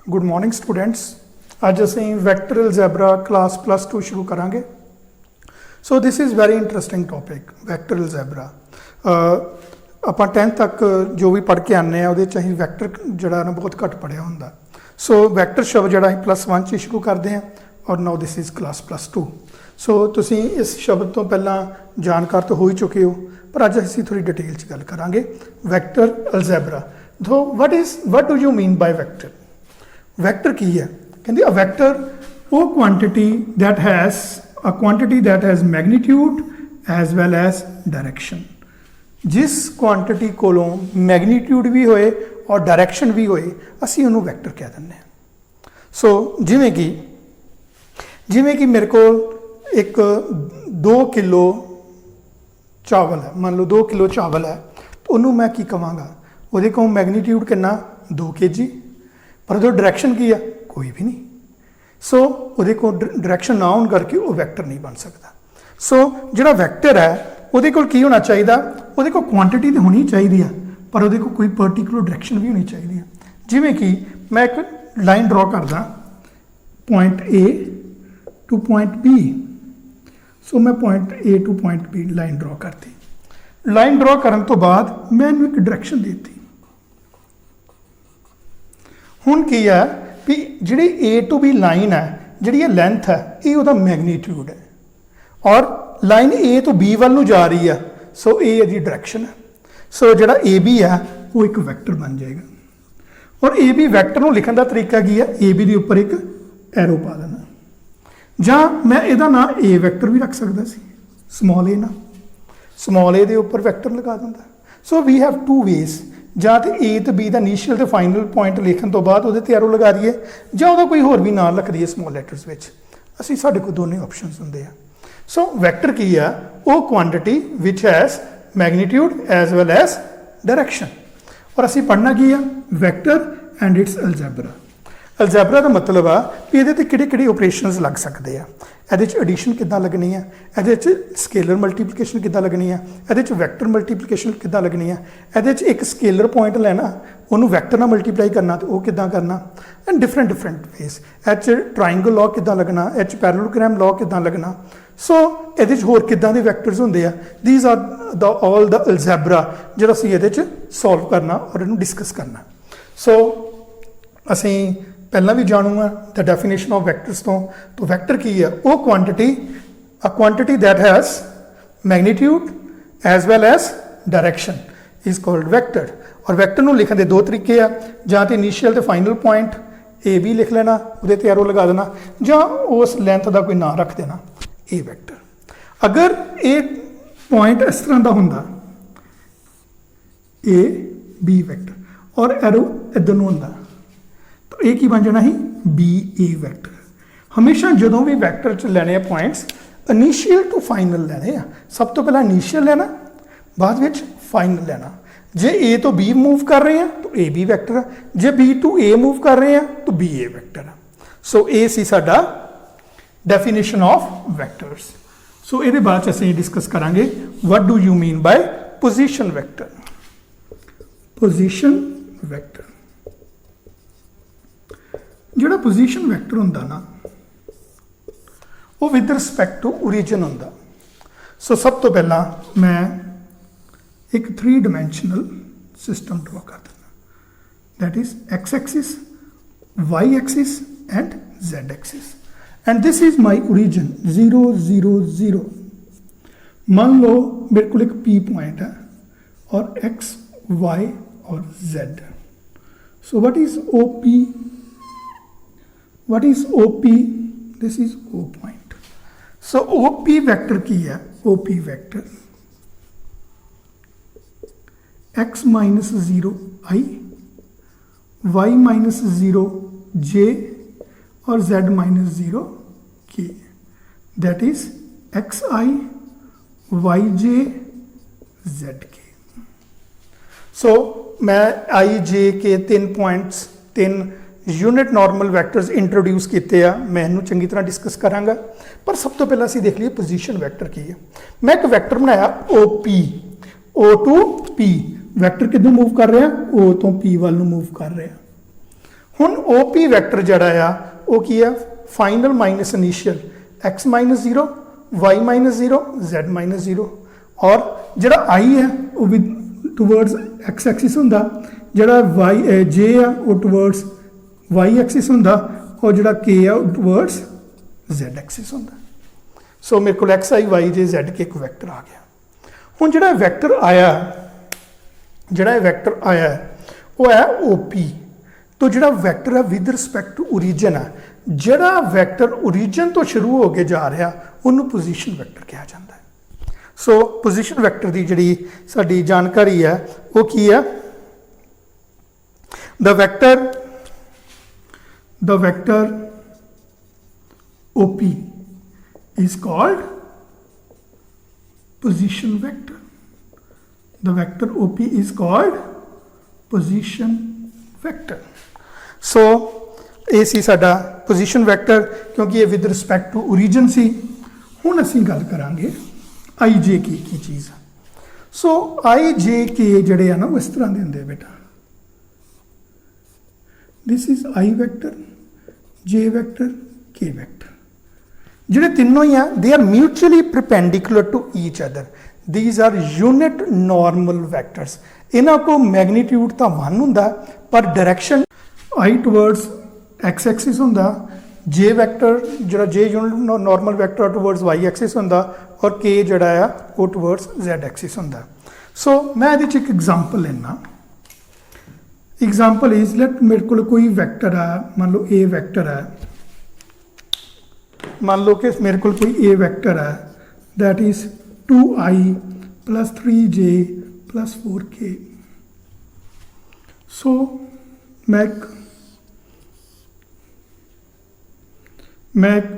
Good morning students. अज असीं vector अलजैबरा class +2 शुरू करांगे। So this is very interesting topic vector algebra. ਆਪਾਂ 10th तक जो भी पढ़ के आने ਉਹਦੇ 'ਚ ਅਸੀਂ वैक्टर ਜਿਹੜਾ ना बहुत घट पढ़िया ਹੁੰਦਾ। सो वैक्टर शब्द ਜਿਹੜਾ ਅਸੀਂ +1 'ਚ शुरू करते हैं और नाउ दिस इज़ क्लास +2। सो तुसीं इस शब्द तो पहला जानकार तो हो ही चुके हो, पर अज असीं थोड़ी डिटेल 'ਚ गल करांगे वैक्टर अलजैबरा। तो what do you mean by vector? Vector की है? कहते अ वैक्टर वो quantity that has magnitude as well as direction. जिस क्वांटिटी कोलों मैगनीट्यूड भी होए और डायरैक्शन भी होए असी उन्होंने वैक्टर कह दें। सो जिमें कि मेरे को एक 2 किलो चावल है, मान लो 2 किलो चावल है, तो उन्होंने मैं की कहांगा वो को मैगनीट्यूड कितना 2 kg, पर वो डायरैक्शन की है कोई भी नहीं। सो वो को डायरैक्शन ना होने करके वो वैक्टर नहीं बन सकता। सो जो वैक्टर है वो की होना चाहिए, वो क्वांटिटी तो होनी चाहिए है, पर वो कोई पर्टिकुलर डायरैक्शन भी होनी चाहिए है। जिमें कि मैं एक लाइन ड्रॉ करदा point A to point B. So मैं point A to point B line draw करती। लाइन ड्रॉ करने तो बाद मैं इन्हूं एक डायरैक्शन देती। हुण की है भी जी ए टू बी लाइन है, जी लेंथ है, ये वह मैगनीट्यूड है और लाइन ए तो बी वाल जा रही है। सो ए है जी डायरैक्शन है। सो जो ए बी है वो एक वैक्टर बन जाएगा। और ए बी वैक्टर को लिखने का तरीका की है, ए बी के उपर एक एरो पा देना, जां मैं इहदा नाम ए वैक्टर भी रख सकता सी, स्मॉल ए ना, स्मॉल ए के उपर वैक्टर लगा दिंदा। सो वी हैव 2 वेज, जां तो ए तो बी का इनीशियल तो फाइनल पॉइंट लिखने तो बाद वो एरो लगा दीए, जां उहदा कोई होर भी नाम लिख दीए स्मॉल लैटर्स में। असी साडे कोल दोनों ऑप्शनस हुंदे आ। सो वैक्टर की है वो quantity which has magnitude as well as direction. और असी पढ़ना की है vector and its algebra. Algebra का मतलब आ भी ये किहड़े ऑपरेशनस लग सकते हैं, ये एडिशन किद्दां लगनी है, ये स्केलर मल्टीप्लीकेशन किद्दां लगनी है, ये वैक्टर मल्टीप्लीकेशन किद्दां लगनी है, ये एक स्केलर पॉइंट लेना उन्होंने वैक्टर नाल मल्टीप्लाई करना तो वह किद्दां करना, and different ways. Each triangle law किद्दां लगना, एच पैरेललोग्राम लॉ किद्दां लगना। सो ये होर किद्दां दे वैक्टर्स होंदे आ। दीज आर ऑल द अलजैबरा जो असीं ये सॉल्व करना और इन्हूं डिस्कस करना। सो असीं पहला भी जानूंगा द डेफिनेशन ऑफ वैक्टर्स तो वैक्टर की है वो quantity that has magnitude as well as direction is called vector. और वैक्टर को लिखने के 2 तरीके हैं, जां तो इनीशियल तो फाइनल पॉइंट ए बी लिख लेना, वो एरो लगा देना, जां उस लेंथ का कोई नाम रख देना ए वैक्टर। अगर ए पॉइंट इस तरह का होंदा ए बी वैक्टर और एरो इधर नूं होंदा तो ये की बन जाना ही बी ए वैक्टर। हमेशा जो भी वैक्टर च लेने पॉइंट्स इनीशियल टू फाइनल लेने आ। सब तो पहला इनीशियल लेना, बाद में फाइनल लेना। जे ए तो बी मूव कर रहे हैं तो ए बी वैक्टर है, जे बी टू ए मूव कर रहे हैं तो बी ए वैक्टर है। सो ए सी साडा डेफिनेशन ऑफ वैक्टर्स। सो ये बाद असीं डिस्कस करांगे what do you mean bye position vector. Position vector जो पोजीशन वैक्टर होंदा ना वो विद रिस्पैक्ट टू ओरिजिन होंदा। सो सब तो पहला मैं एक 3 डायमेंशनल सिस्टम ड्रॉ कर देना, that is X axis, Y axis and Z axis, and this is my origin 0 0 0। मान लो मेरे को एक पी पॉइंट है और एक्स वाई और Z. So what is O P? What is OP? This is O point. So OP vector की है, OP vector x minus 0 I, y minus 0 j और z minus 0 k. That is xi yj zk. So मैं i j के 3 points 3 unit normal vectors introduce किए हैं, मैं इन्हूं चंगी तरह डिस्कस करांगा। पर सब तो पहला असीं देख लीए पोजीशन वैक्टर की है। मैं एक वैक्टर बनाया O P, O to P, vector किधर मूव कर रहे हैं, ओ तो पी वाल मूव कर रहे हैं। ਹੁਣ OP ਵੈਕਟਰ ਜਿਹੜਾ ਆ ਉਹ ਕੀ ਆ final minus initial x minus 0 y minus 0 z minus 0 ਔਰ ਜਿਹੜਾ I ਹੈ ਉਹ ਵੀ ਟੂਵਰਡਸ x ਐਕਸਿਸ ਹੁੰਦਾ, ਜਿਹੜਾ j ਆ ਉਹ ਟੂਵਰਡਸ y ਐਕਸਿਸ ਹੁੰਦਾ ਔਰ ਜਿਹੜਾ k ਆ ਉਹ ਟੂਵਰਡਸ z ਐਕਸਿਸ ਹੁੰਦਾ। ਸੋ ਮੇਰੇ ਕੋਲ xi yj z ਇੱਕ ਵੈਕਟਰ ਆ ਗਿਆ। ਹੁਣ ਜਿਹੜਾ ਵੈਕਟਰ ਆਇਆ ਉਹ ਹੈ OP। तो ਜਿਹੜਾ ਵੈਕਟਰ ਹੈ ਵਿਦ ਰਿਸਪੈਕਟ ਟੂ ਓਰੀਜਨ ਹੈ, ਜਿਹੜਾ ਵੈਕਟਰ ਓਰੀਜਨ ਤੋਂ ਸ਼ੁਰੂ ਹੋ ਕੇ ਜਾ ਰਿਹਾ ਉਹਨੂੰ ਪੋਜੀਸ਼ਨ ਵੈਕਟਰ ਕਿਹਾ ਜਾਂਦਾ ਹੈ। ਸੋ ਪੋਜੀਸ਼ਨ ਵੈਕਟਰ ਦੀ ਜਿਹੜੀ ਸਾਡੀ ਜਾਣਕਾਰੀ ਹੈ ਉਹ ਕੀ ਹੈ, the vector OP is called position vector. The vector OP is called position vector. सो ये सी साडा पोजीशन वैक्टर, क्योंकि ये विद रिस्पैक्ट टू ओरीजन सी। हुण असीं गल करांगे आई जे के की चीज़। सो आई जे के जिहड़े आ ना वो इस तरह दे हुंदे बेटा, this is I vector, J vector, K vector. जिहड़े तीनों ही आ they are mutually perpendicular to each other. These are unit normal vectors. इन्हां को मैग्नीट्यूड तो 1 हुंदा पर direction I towards x axis होंदा, j वैक्टर जिहड़ा j unit normal vector towards y axis होंदा और k जिहड़ा आ वो टूवर्ड्स z एक्सिस होंदा। सो मैं इहदे च एक एग्जांपल लेना। एग्जांपल इज लेट मेरे को कोई वैक्टर है, मान लो a वैक्टर है, मान लो कि मेरे को कोई a वैक्टर है that is 2i plus 3j plus 4k। सो मैं एक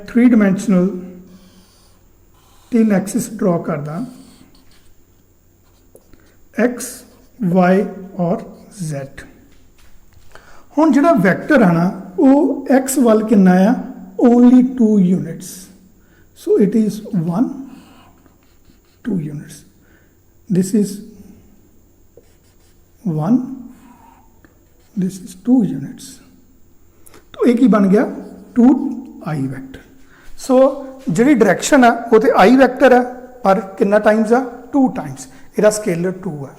3 डायमेंशनल 3 एक्सिस ड्रॉ करदा, x, y और z। हुण जिहड़ा वैक्टर है ना वो x वाल कितना आ, only 2 units. So it is 1 2 units, this is 1, this is 2 units. तो एक ही बन गया 2i वैक्टर। सो जी डायरैक्शन है वो तो i वैक्टर है पर कितना टाइम्स है 2 टाइम्स, इसका स्केलर 2 है।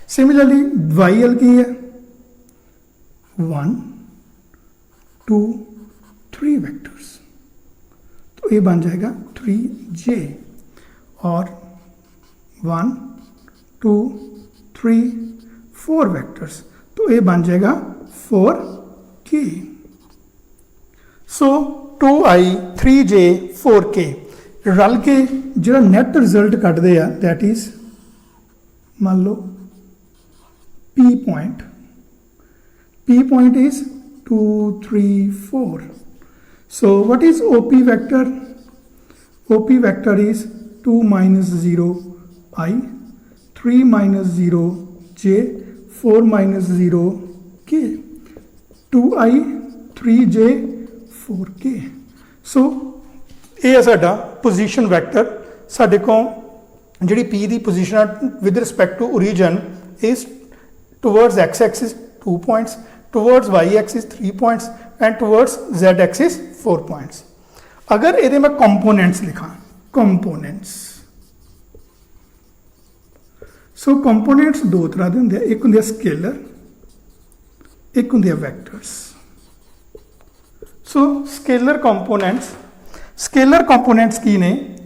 सिमिलरली yl की है 1 2 3 वैक्टर्स, तो ये बन जाएगा 3j और 1 2 3 4 वैक्टर्स, तो ये बन जाएगा 4k। सो 2i 3j 4k रल के जो नैट रिजल्ट कटते हैं दैट इज मान लो p point is 2 3 4। So what is OP vector? OP vector is 2 minus 0 i 3 minus 0 j 4 minus 0 k 2i 3j 4k। सो ये है साडा पोजीशन वैक्टर। साडे को जिहड़ी p की position with respect to origin is towards x axis 2 points, towards y axis 3 points and towards z axis 4 points. अगर ये मैं कंपोनेंट्स लिखा, कंपोनेंट्स, सो कंपोनेंट्स 2 तरह के होंगे, एक होंगे स्केलर, एक होंगे वैक्टर्स। सो स्केलर कंपोनेंट्स की ने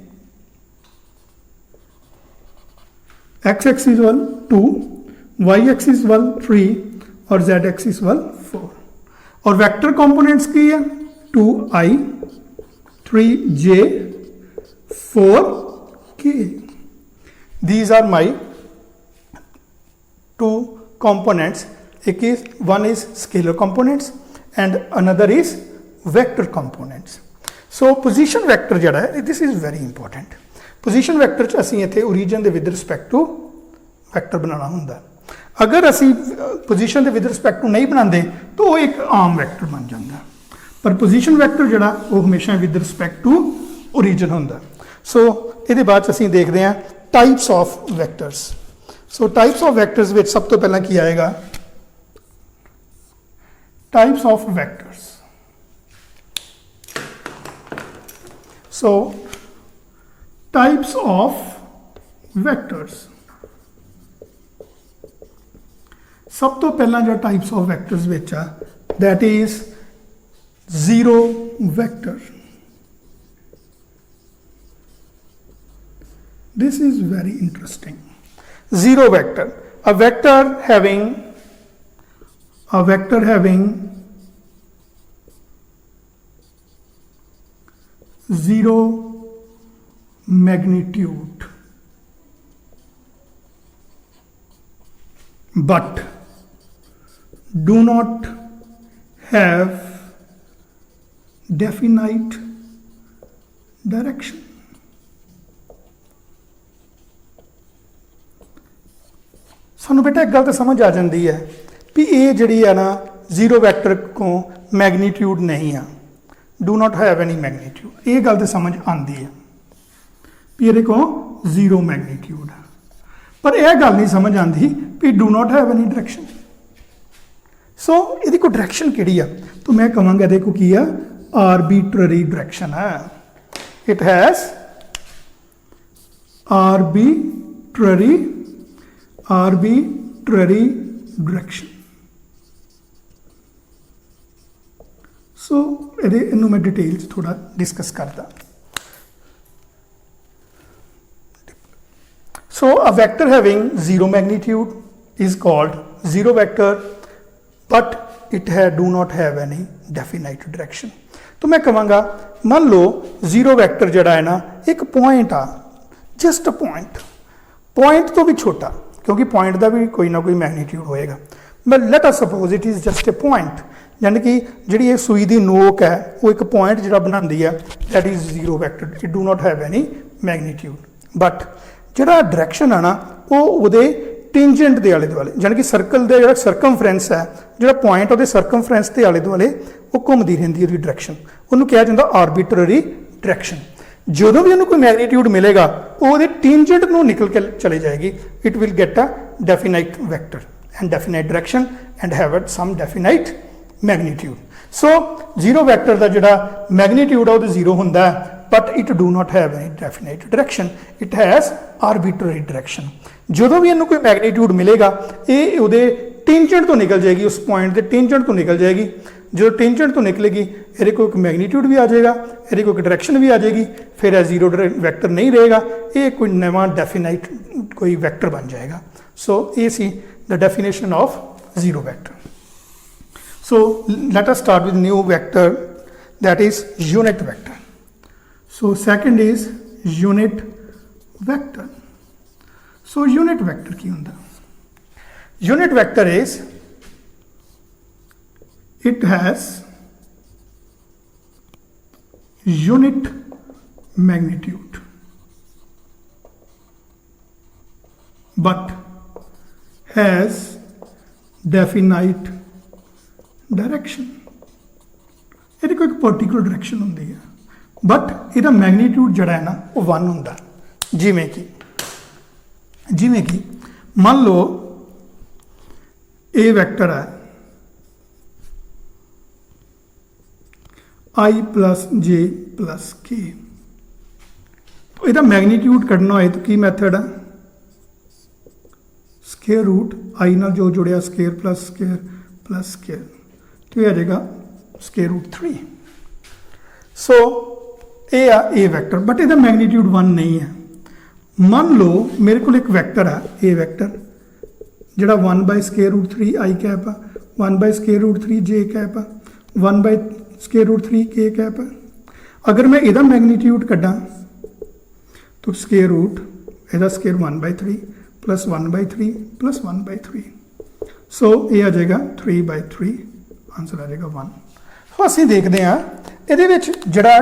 x एक्सिस वाल 2, y एक्सिस वाल 3 और z एक्सिस वाल 4। और वेक्टर कंपोनेंट्स की है 2i 3j 4k। These are my 2 components, one is scalar components and another is vector components. So position vector जड़ा है, this is very important. Position vector च असीं इत्थे origin they with respect to vector बनाना हुंदा। अगर असीं position they with respect to नहीं बनाते तो वो एक आम vector बन जाता, पर position vector जड़ा वो हमेशा with respect to origin हुंदा। So इहदे बाद असीं देखते हैं types of vectors. So types of vectors विच सब तो पहला की आएगा types of vectors. So types of vectors, सब तो पहला जो types of vectors which uh, that is zero vector. This is very interesting. Zero vector, a vector having zero magnitude, but do not have definite direction. सानू बेटा एक गल तो समझ आ जाती है भी ये जी है ना जीरो वैक्टर को मैगनीट्यूड नहीं है, do not have any magnitude, ये गल तो समझ आती है भी ये को जीरो मैगनीट्यूड है, पर यह गल नहीं समझ आती भी do not have any direction. So ये को डायरेक्शन किहड़ी आ, तो मैं कहूँगा ये को की है आर्बीट्ररी डायरेक्शन है, it has arbitrary direction. So इनू मैं डिटेल थोड़ा डिस्कस करता। So a vector having zero magnitude is called zero vector, but it है do not have any definite direction. तो मैं कहूँगा मान लो जीरो वैक्टर जड़ा है ना एक पॉइंट आ, जस्ट अ पॉइंट तो भी छोटा, क्योंकि पॉइंट का भी कोई ना कोई मैग्नीट्यूड होएगा, but let us suppose it is just a point, यानी कि जी ये सूई की नोक है वो एक पॉइंट जो बनाती है, that is zero vector, it do not have any magnitude, but जोड़ा डायरेक्शन है ना वो टेंजेंट के आले दुआले, यानी कि सर्कल का जो सर्कमफ्रेंस है, जो पॉइंट वो सर्कमफ्रेंस के आले दुआले वो घूमती रहती है डायरेक्शन, उन्होंने कहा जाता आर्बीट्ररी डायरेक्शन। जो भी उन्होंने कोई मैग्नीट्यूड मिलेगा वो टेंजेंट को निकल के चली जाएगी, it will get a definite vector and definite direction and have some definite magnitude. So zero vector का जोड़ा मैग्नीट्यूड है वो जीरो होंदा है, but it do not have any definite direction, it has arbitrary direction. जो भी इन्हों कोई मैग्नीट्यूड मिलेगा ये उहदे टेंजेंट तो निकल जाएगी, उस पॉइंट के टेंजेंट तो निकल जाएगी, जो टेंजेंट तो निकलेगी ये को एक मैग्नीट्यूड भी आ जाएगा, ये को एक डायरेक्शन भी आ जाएगी, फिर यह जीरो वैक्टर नहीं रहेगा, ये कोई नवा डेफिनाइट कोई वैक्टर बन जाएगा। सो ये see the definition of zero vector. So let us start with new vector, that is unit vector. So second is unit vector. So unit vector की होंदा, unit vector is it has unit magnitude but has definite direction। ये कोई particular direction होंगी है, but इसका magnitude जड़ा है ना वो 1 होंदा। जिमें कि मान लो ए वैक्टर है आई प्लस जे प्लस के, तो यदा मैग्नीट्यूड कढ़ना हो तो की मैथड है, स्केयर रूट आई नाल जो जुड़िया स्केयर प्लस स्केयर, तो यह आ जाएगा स्केयर रूट 3। सो ये आ ए वैक्टर, बट यदा मैग्नीट्यूड 1 नहीं है। मान लो मेरे को एक वैक्टर है ए वैक्टर जोड़ा 1 बाय स्केयर रूट 3 आई कैप आ, 1 बाय स्केयर रूट 3 जे कैप आ, 1 बाय स्केयर रूट 3 के कैप है। अगर मैं इहदा मैग्नीट्यूड कड्डा तो स्केयर रूट इहदा स्केयर 1/3 प्लस 1/3 प्लस 1/3, सो ये आ जाएगा 3/3, आंसर आ जाएगा 1। तो असीं देखते हैं इहदे विच जिहड़ा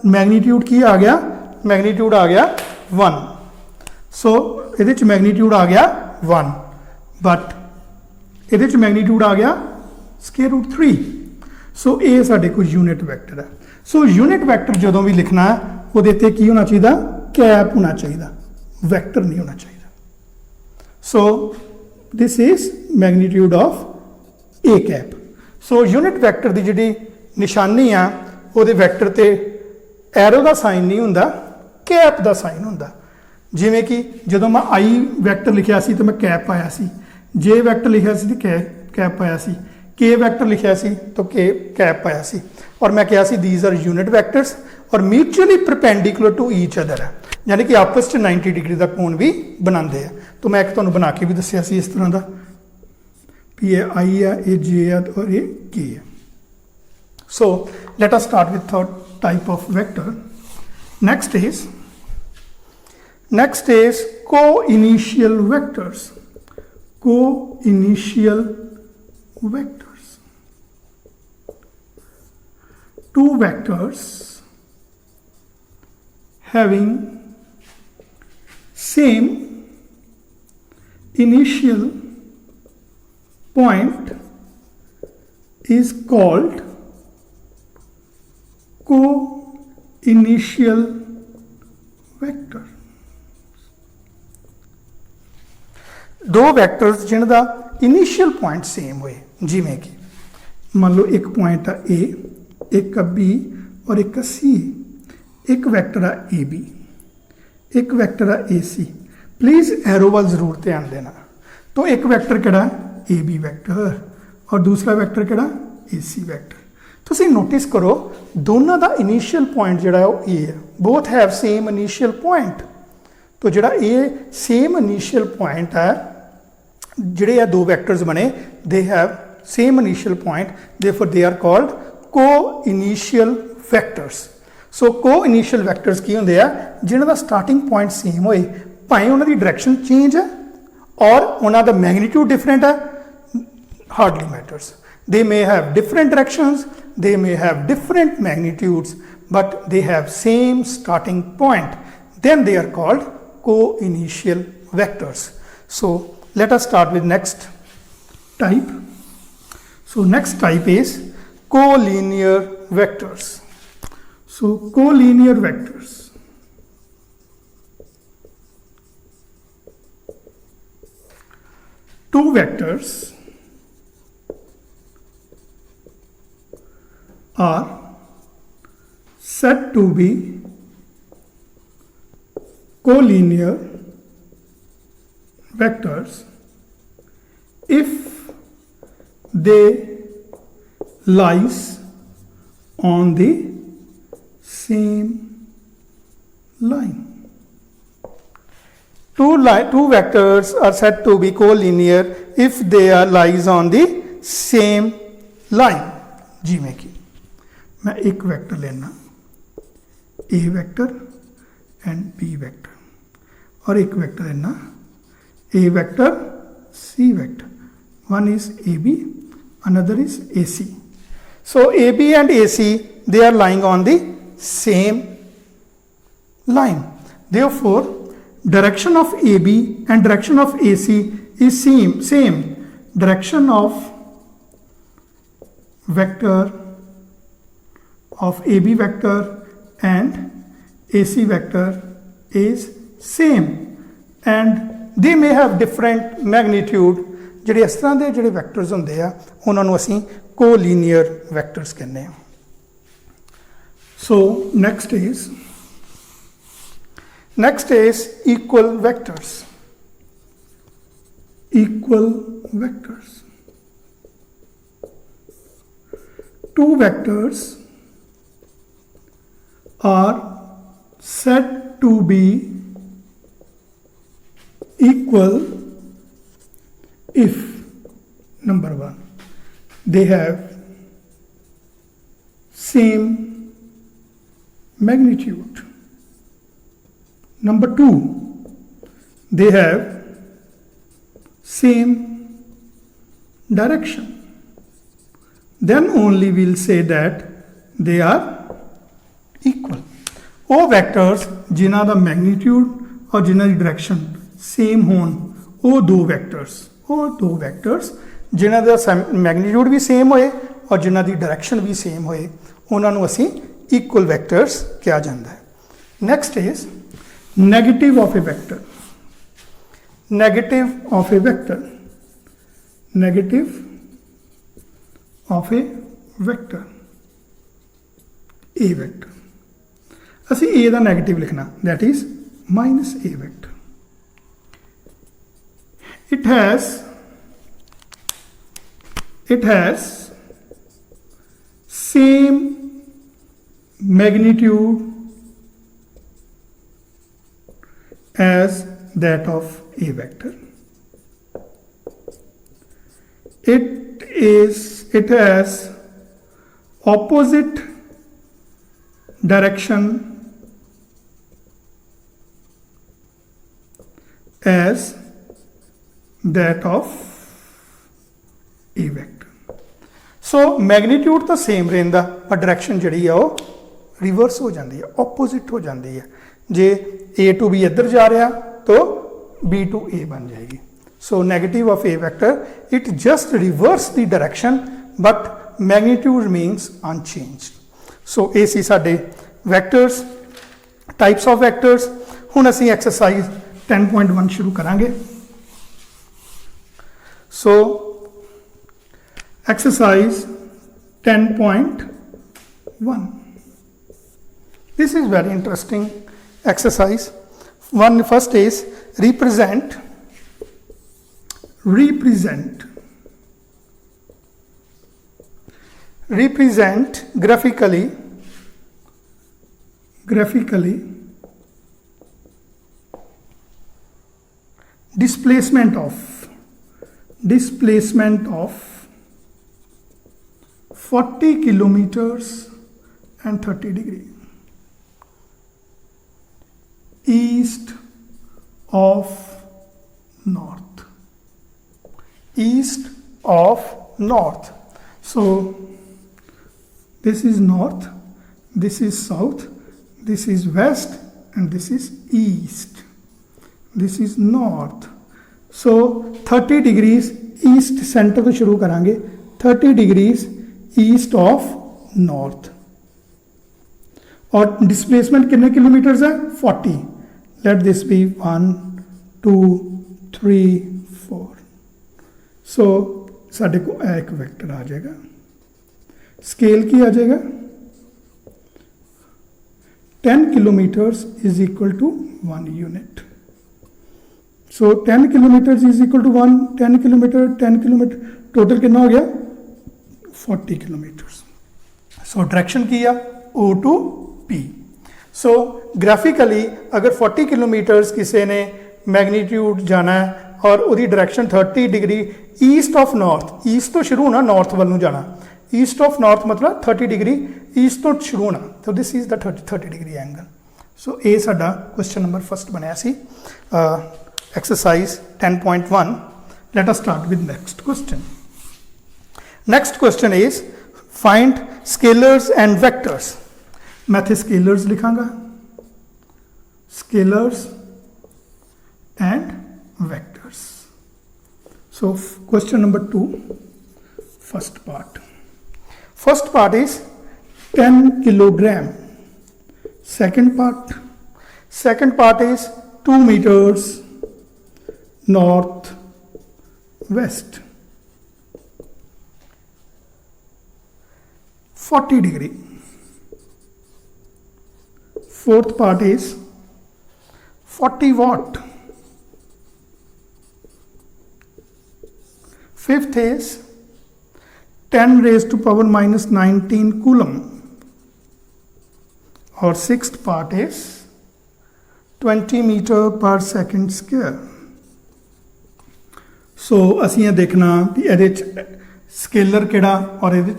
मैग्नीट्यूड की आ गया, मैग्नीट्यूड आ गया 1। सो इहदे च मैग्नीट्यूड आ गया 1, बट इहदे च मैग्नीट्यूड आ गया स्केयर रूट 3। सो ये साढ़े को यूनिट वैक्टर है। सो यूनिट वैक्टर जो भी लिखना है वो देते की होना चाहिए, कैप होना चाहिए, वैक्टर नहीं होना चाहिए। सो this is magnitude of A cap. So unit vector की जी निशानी आ वो वैक्टर ते एरो का साइन नहीं हुंदा, कैप का साइन हुंदा। जिमें कि जो मैं आई वैक्टर लिखिया सी तो मैं कैप पाया सी, जे वैक्टर लिखिया सी तो कैप पाया सी, के वैक्टर लिखिया सी तो कैप पाया सी। और मैं कहा सी दीज आर यूनिट वैक्टर्स और mutually perpendicular to each other है, यानी कि आपस में 90 डिग्री का कोण भी बनाते हैं। तो मैं एक तुहानूं बना के भी दसिया सी इस तरह का भी ये आई है, ये जे है और ये के है। So let us start with third type of vector. Next is co-initial vectors. Co-initial vectors. Two vectors having same initial point is called co-initial vector. दो वैक्टर्स जिनका इनिशियल पॉइंट सेम होए, जिमें कि मान लो एक पॉइंट आ ए, एक आ बी और एक आ सी, एक वैक्टर आ ए बी, एक वैक्टर आ ए सी। प्लीज़ एरो वाल जरूर ध्यान देना। तो एक वैक्टर किहड़ा ए बी वैक्टर और दूसरा वैक्टर किहड़ा ए सी वैक्टर। तुसीं नोटिस करो दोनों का इनिशियल पॉइंट जिहड़ा वो ए है, both have same initial point. तो जिहड़ा ए सेम इनिशियल पॉइंट है, जिहड़े आ दो वैक्टर्स बने they have same initial point, therefore they are called coinitial vectors. So coinitial vectors की होंदे आ जिन्हां दा स्टार्टिंग पॉइंट सेम होए, भावें उन्हां दी डायरैक्शन चेंज है और उन्हां दा मैग्नीट्यूड डिफरेंट है, hardly matters. They may have different directions, they may have different magnitudes, but they have same starting point. Then they are called co-initial vectors. So let us start with next type. So next type is collinear vectors. So collinear vectors. Two vectors are said to be collinear vectors if they lies on the same line. Two vectors are said to be collinear if they are lies on the same line. जिमें कि मैं एक vector लेना A vector and B vector और एक vector लेना A vector C vector, one is A B another is A C. So A B and A C they are lying on the same line, therefore direction of A B and direction of A C is same. Direction of vector of AB vector and AC vector is same and they may have different magnitude. ਜਿਹੜੇ ਇਸ ਤਰ੍ਹਾਂ ਦੇ ਜਿਹੜੇ vectors ਹੁੰਦੇ ਆ ਉਹਨਾਂ ਨੂੰ ਅਸੀਂ ਕੋਲੀਨੀਅਰ ਵੈਕਟਰਸ ਕਹਿੰਦੇ ਆ। ਸੋ next is equal vectors. Equal vectors. Two vectors are said to be equal if number one they have same magnitude, number two they have same direction, then only we'll say that they are equal. वो vectors जिन्हां दा magnitude और जिन्हां the direction same होन, वो दो vectors जिन्हां दा मैग्नीट्यूड भी सेम होए और जिन्हां दी डायरेक्शन भी सेम होए, उन्हां नूं असीं इक्वल वैक्टर्स कहा जाता है। Next is negative of a vector. Negative of a vector, negative of a vector A vector असी ए का नैगेटिव लिखना that is minus A vector it has same magnitude as that of a vector. It has opposite direction as that of a vector. So magnitude तो same रहिंदा पर direction जिहड़ी है वो reverse हो जाती है ऑपोजिट हो जाती है जे ए टू बी इधर जा रहा तो बी टू ए बन जाएगी so negative of a vector it just reverse the direction but magnitude means unchanged so ये सी साडे वैक्टर्स टाइप्स ऑफ वैक्टर्स हुण असीं एक्सरसाइज 10.1 शुरू करांगे So, exercise 10.1. This is very interesting exercise. First is represent graphically displacement of 40 kilometers and 30 degree east of north so this is north, this is south, this is west and this is east, this is north. So 30 degrees east centre तो शुरू करांगे 30 degrees east of north और displacement कितने kilometres है 40 let this B 1 2 3 4 सो साढ़े को एक vector आ जाएगा स्केल की आ जाएगा 10 kilometres is equal to 1 unit so 10 kilometre is equal to 10 kilometre total कितना हो गया 40 किलोमीटर सो डायरेक्शन की है O to P so graphically अगर 40 किलोमीटर्स किसी ने मैग्नीट्यूड जाना है और उसकी direction 30 degree east of north east तो शुरू होना नॉर्थ वाल जाना ईस्ट ऑफ नॉर्थ मतलब 30 डिग्री ईस्ट तो शुरू होना तो this is the 30 degree angle so ये साडा क्वेश्चन नंबर फर्स्ट बनया सी exercise 10.1 let us start with next question is find scalars and vectors मैं थे scalars लिखांगा scalars and vectors so question number 2 first part is 10 kilogram second part is 2 meters north west 40 degree fourth part is 40 watt fifth is 10 raised to power minus 19 coulomb or sixth part is 20 meter per second square सो असी ये देखना भी ये scalar केड़ा और ये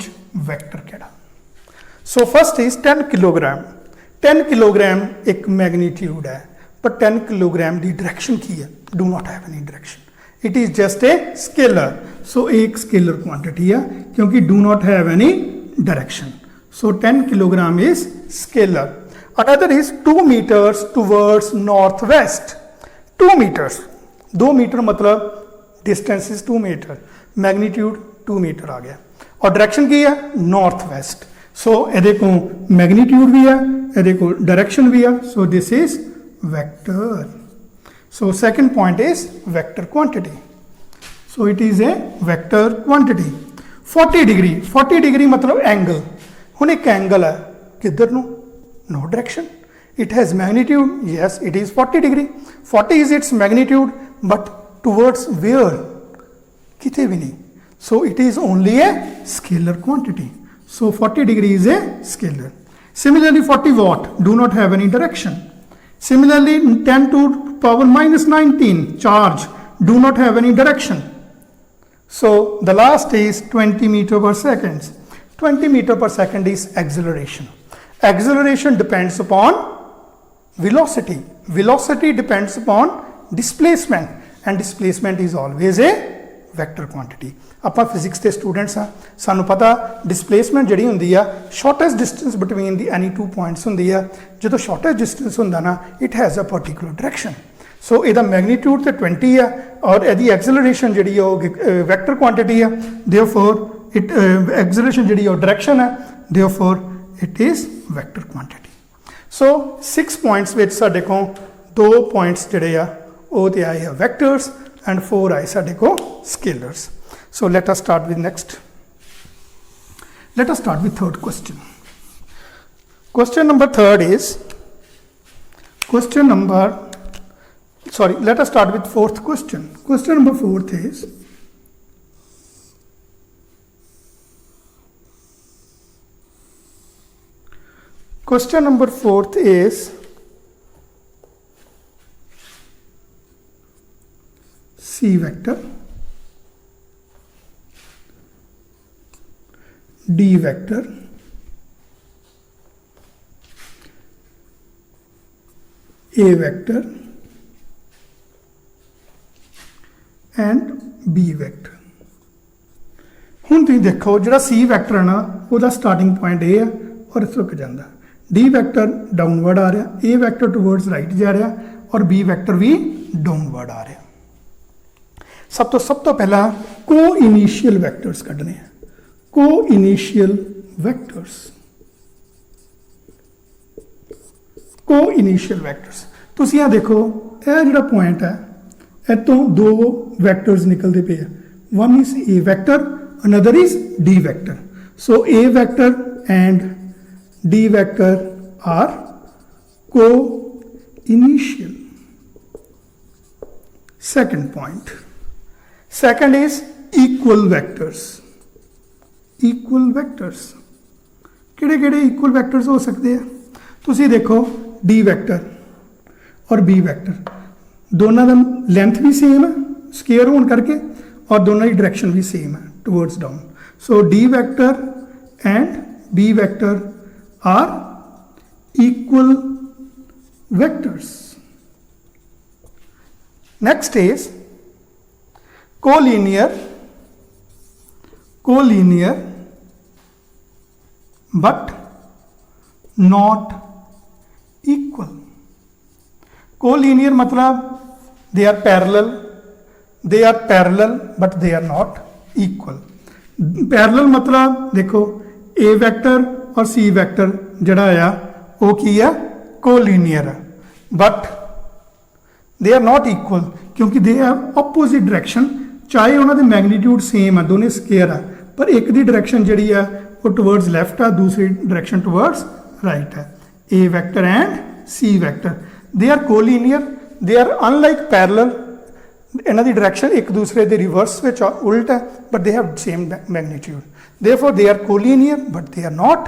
vector केड़ा so first is 10 kilogram एक मैग्नीट्यूड है पर 10 किलोग्राम की डायरेक्शन की है do not have any direction it is just a scalar so एक स्केलर क्वांटिटी है क्योंकि do not have any direction so 10 kilogram is scalar another is 2 meters towards north west 2 meters 2 meter मतलब distance is 2 meter magnitude 2 meter आ गया और direction की है north west सो ये को मैग्नीट्यूड भी है ये को डायरेक्शन भी है so this is vector so second point is vector quantity so it is a vector quantity 40 degree 40 degree मतलब एंगल। हुण एक एंगल है किधर नूं, no direction, it has magnitude, yes it is 40 degree, 40 is its magnitude, but towards where, किते भी नहीं, so it is only a scalar quantity, so 40 degree is a scalar. Similarly 40 watt do not have any direction. Similarly 10 to power minus 19 charge do not have any direction. So the last is 20 meter per second. 20 meter per second is acceleration. Acceleration depends upon velocity. Velocity depends upon displacement, and displacement is always a vector quantity. ਆਪਾਂ physics ਦੇ students ਆ, ਸਾਨੂੰ ਪਤਾ displacement ਜਿਹੜੀ ਹੁੰਦੀ ਆ shortest distance between the any two points ਹੁੰਦੀ ਆ। ਜਦੋਂ ਸ਼ਾਰਟੈਸਟ ਡਿਸਟੈਂਸ ਹੁੰਦਾ ਨਾ it has a particular direction, so ਇਹਦਾ ਮੈਗਨੀਟਿਊਡ ਤੇ 20 ਆ ਔਰ ਇਹਦੀ ਐਕਸਲਰੇਸ਼ਨ ਜਿਹੜੀ ਆ ਉਹ ਵੈਕਟਰ ਕੁਆਂਟਿਟੀ ਆ, ਦੇਅਰਫੋਰ ਇਟ ਐਕਸਲਰੇਸ਼ਨ ਜਿਹੜੀ ਉਹ ਡਾਇਰੈਕਸ਼ਨ ਹੈ, therefore it is vector quantity. So 6 points ਵਿੱਚ ਸਾਡੇ ਕੋਲ 2 ਪੁਆਇੰਟਸ ਜਿਹੜੇ ਆ ਉਹ ਤੇ ਆਏ ਆ ਵੈਕਟਰਸ ਐਂਡ 4 ਆਏ ਸਾਡੇ ਕੋਲ ਸਕੇਲਰਸ। So let us start with next. Let us start with third question. Question number third is, let us start with fourth question. Question number fourth is, question number fourth is C vector, D vector, A vector and B vector। ਹੁਣ ਤੁਸੀਂ ਦੇਖੋ ਜਿਹੜਾ C vector ਹੈ ਨਾ ਉਹਦਾ starting point A ਹੈ ਔਰ ਇਸ ਰੁਕ ਜਾਂਦਾ, D ਵੈਕਟਰ ਡਾਊਨਵਰਡ ਆ ਰਿਹਾ, A ਵੈਕਟਰ ਟੂਵਰਡਸ ਰਾਈਟ ਜਾ ਰਿਹਾ ਔਰ B ਵੈਕਟਰ ਵੀ ਡਾਊਨਵਰਡ ਆ ਰਿਹਾ। ਸਭ ਤੋਂ ਪਹਿਲਾਂ ਕੋ ਇਨੀਸ਼ੀਅਲ ਵੈਕਟਰਸ ਕੱਢਣੇ ਆ, co-initial vectors, co-initial vectors। ਤੁਸੀਂ ਆ ਦੇਖੋ ਇਹ ਜਿਹੜਾ ਪੁਆਇੰਟ ਹੈ ਇਹ ਤੋਂ 2 ਵੈਕਟਰਸ ਨਿਕਲਦੇ ਪਏ ਆ, one is A vector, another is D vector, so A vector and D vector are co-initial। second point, second is equal vectors। Equal vectors ਕਿਹੜੇ ਕਿਹੜੇ ਇਕੁਅਲ ਵੈਕਟਰਸ ਹੋ ਸਕਦੇ ਆ, ਤੁਸੀਂ ਦੇਖੋ ਡੀ ਵੈਕਟਰ ਔਰ ਬੀ ਵੈਕਟਰ ਦੋਨਾਂ ਦਾ ਲੈਂਥ ਵੀ ਸੇਮ ਹੈ ਸਕੁਅਰ ਹੋਣ ਕਰਕੇ ਔਰ ਦੋਨਾਂ ਦੀ ਡਾਇਰੈਕਸ਼ਨ ਵੀ ਸੇਮ ਹੈ towards down, so D vector and B vector are equal vectors. next is collinear but not equal। collinear मतलब they are parallel but they are not equal। parallel मतलब देखो A vector और C vector जड़ा आ वो की है collinear है, but they are not equal क्योंकि they have opposite direction, चाहे उन्होंने मैग्नीट्यूड सेम है, दोनों स्केयर है, पर एक दी डायरेक्शन जी है वो टुवर्ड्स लैफ्ट है, दूसरी डायरेक्शन टुवर्ड्स राइट है। A vector and C vector they are collinear, they are unlike parallel, इन्हों की डायरेक्शन एक दूसरे के रिवर्स में उल्ट है, but they have same magnitude, therefore they are collinear but they are not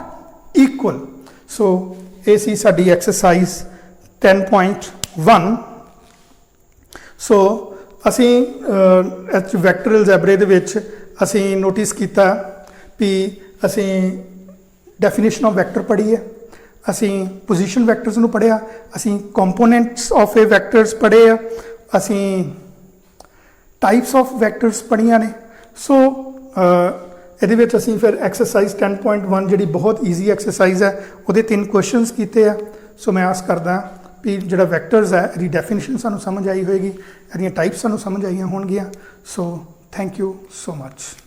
equal. So ये सी साडी एक्सरसाइज 10.1। सो असी वैक्टर अलजैबरे दे विच असी नोटिस किया भी असी डेफिनेशन ऑफ वैक्टर पढ़ी है, असी पोजीशन वैक्टर्स नूं पढ़िया, असी कंपोनेंट्स ऑफ ए वैक्टर्स पढ़े आ, असी टाइप्स ऑफ वैक्टर्स पढ़िया ने। सो ਇਹਦੇ ਵਿੱਚ ਅਸੀਂ ਫਿਰ ਐਕਸਰਸਾਈਜ਼ 10.1 ਜਿਹੜੀ ਬਹੁਤ ਈਜ਼ੀ ਐਕਸਰਸਾਈਜ਼ ਹੈ ਉਹਦੇ 3 ਕੁਐਸਚਨਸ ਕੀਤੇ ਆ। ਸੋ ਮੈਂ ਆਸ ਕਰਦਾ ਵੀ ਜਿਹੜਾ ਵੈਕਟਰਸ ਹੈ ਇਹਦੀ ਡੈਫੀਨੇਸ਼ਨ ਸਾਨੂੰ ਸਮਝ ਆਈ ਹੋਏਗੀ, ਇਹਦੀਆਂ ਟਾਈਪਸ ਸਾਨੂੰ ਸਮਝ ਆਈਆਂ ਹੋਣਗੀਆਂ। So thank you so much.